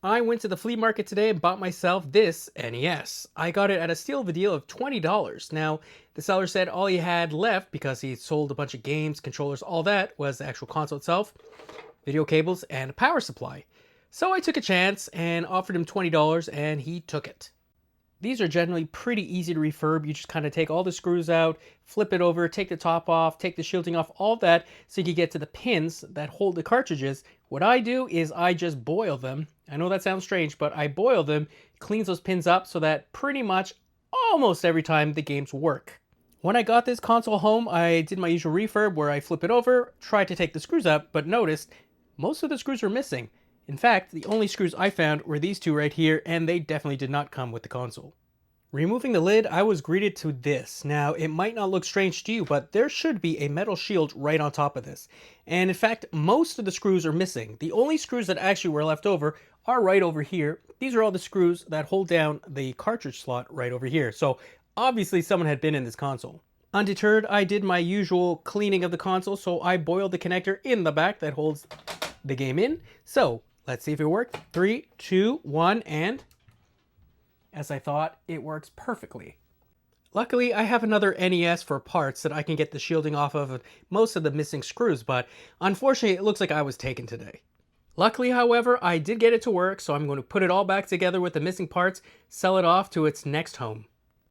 I went to the flea market today and bought myself this NES. I got it at a steal of a deal of $20. Now, the seller said all he had left, because he sold a bunch of games, controllers, all that, was the actual console itself, video cables, and a power supply. So I took a chance and offered him $20 and he took it. These are generally pretty easy to refurb. You just kind of take all the screws out, flip it over, take the top off, take the shielding off, all that, so you can get to the pins that hold the cartridges. What I do is I just boil them. I know that sounds strange, but I boil them, cleans those pins up so that pretty much almost every time the games work. When I got this console home, I did my usual refurb where I flip it over, tried to take the screws up, but noticed most of the screws are missing. In fact, the only screws I found were these two right here, and they definitely did not come with the console. Removing the lid, I was greeted to this. Now, it might not look strange to you, but there should be a metal shield right on top of this. And in fact, most of the screws are missing. The only screws that actually were left over are right over here. These are all the screws that hold down the cartridge slot right over here. So obviously someone had been in this console. Undeterred, I did my usual cleaning of the console, so I boiled the connector in the back that holds the game in. So let's see if it worked. 3, 2, 1, and as I thought, it works perfectly. Luckily, I have another NES for parts that I can get the shielding off of most of the missing screws, but unfortunately, it looks like I was taken today. Luckily, however, I did get it to work, so I'm going to put it all back together with the missing parts, sell it off to its next home.